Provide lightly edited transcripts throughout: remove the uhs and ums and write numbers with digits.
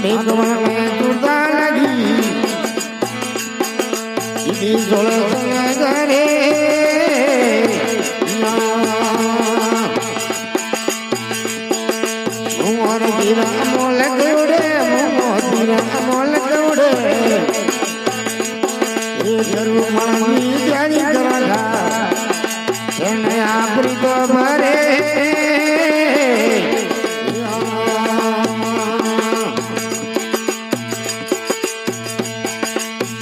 अभी कमल में तुरता लगी इसी सोलह करे मोर हीरा मोलक उड़े मोर हीरा मोलक उड़े ये करू मनी जानी करला चने आपरी तो भरे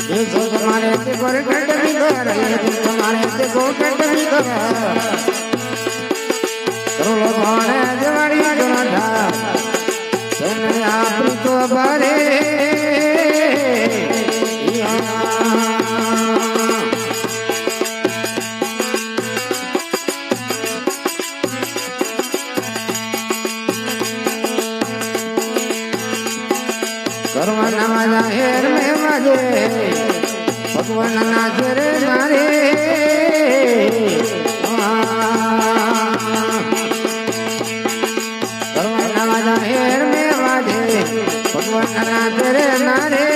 ये जो तुम्हारे से गोरे कंड भी कर ये तुम्हारे से गोरे कंड भी कर करोड़ों भाने जवानी करला चने आपरी तो भरे भगवान नवाजा हेर में माजे भगवान नाचरे नारे भगवान नवाजा हेर में माजे भगवान नाचरे नारे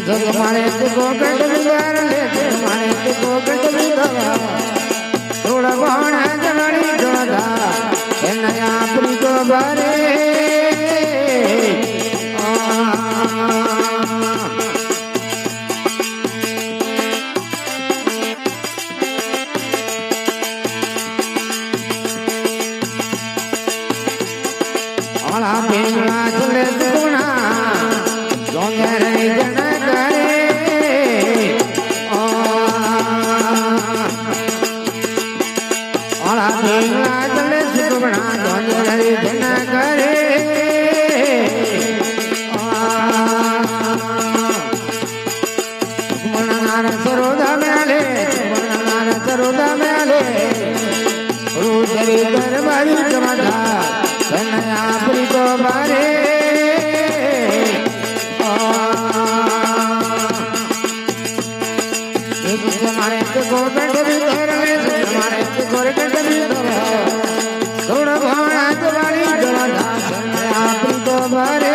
तुम्हारे को कट बिगाड़ ले तुम्हारे को कट बिगाड़ थोड़ा कौन है जवानी जोड़ा नया अपनी को बारे आला पेला चले गुना जोंगे जना दरबारी जमादा आपरी तो बारे हमारे गोरकट भी हमारे गोरकट भी थोड़ा भावना दरबारी जमादा आपरी तो बारे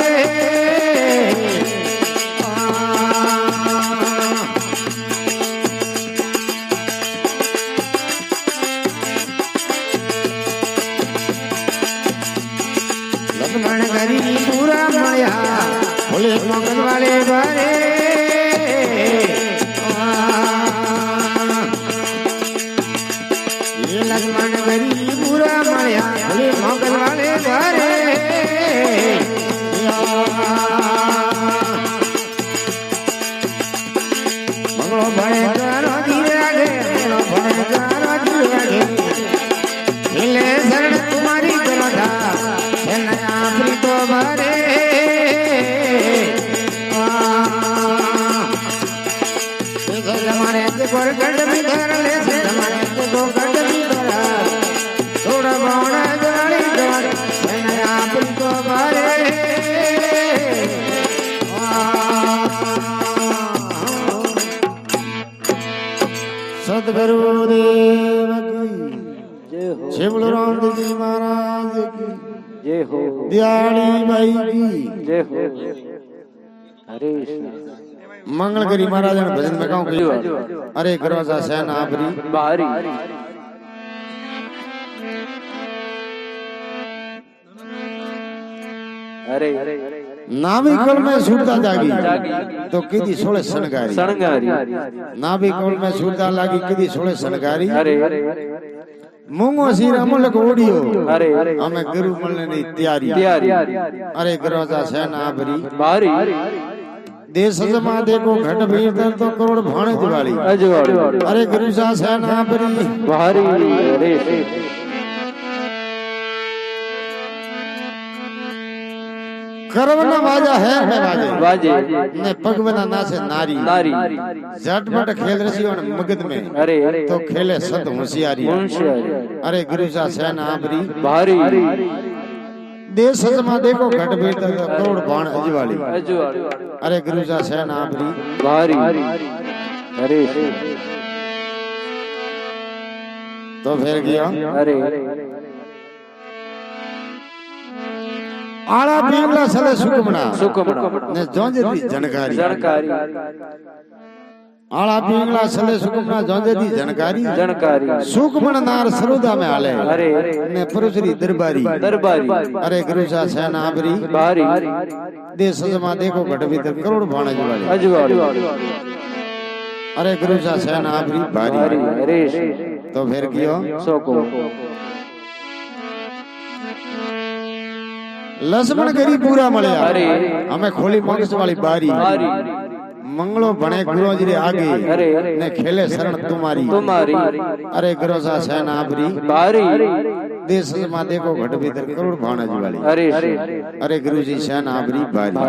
लक्ष्मण गरी पूरा मया बोले मंगल वाले बारे ये लक्ष्मण गरी पूरा मया बोले मंगल वाले बारे मंगलो भरे करो धीरे आगे मंगलो भरे करो धीरे आगे मिले शरण तुम्हारी जमादा आपरी तो भरे हमारे गोरकट भी धर ले हमारे गोरकट भी धर थोड़ा बौड़ा जवानी जवानी आपरी तो भरे सदगुरुदेव की जय हो शिव राम जी महाराज की जय हो दियाली भाई की जय हो हरे मंगल गिरी महाराज ने भजन में कहूं कि अरे गरवाजा सैन आपरी बाहरी अरे नाभि कल में सूरता जागी तो किदी सोले सनगारी नाभि कल में सूरता लागी किदी सोले सनगारी मूंगो सिर अमल को ओडियो अरे हमें गुरु मिलने की तैयारी अरे गरवाजा सैन आपरी बाहरी देश जमा देखो घट भीड़ तो करोड़ भाणे दिवाली अरे गुरु सा सैन आपरी बाहरी अरे करवना वाजा है बाजे वाजे ने पगवना नाचे नारी नारी झटपट खेल रसी और मगध में अरे तो खेले सत होशियारी अरे गुरु सा सेना आबरी भारी देश सजमा देखो घट बेट करोड़ बाण अजवाली अरे गुरु सा सेना आबरी भारी अरे तो फिर गया अरे आड़ा पिंगला सले सुकमना सुकमना ने जोंजे दी जानकारी जानकारी आड़ा पिंगला सले सुकमना जोंजे दी जानकारी जानकारी सुकमन नार सरुदा में आले अरे ने पुरुषरी दरबारी दरबारी अरे गुरु सा सेना आबरी भारी देश सजमा देखो घट भीतर करोड़ बाण अजवाली अजवाली अरे गुरु सा सेना आबरी भारी अरे तो फिर कियो सोको लक्ष्मण गरी पूरा मळ्या अरे हमें खोली मोक्ष वाली बारी मंगलो बने गुरु जी रे आगे अरे ने खेले शरण तुम्हारी तुम्हारी अरे गुरु सा सेना आबरी भारी देश मा देखो घट भीतर करोड़ बाण अजवाली अरे अरे गुरु जी सेना आबरी भारी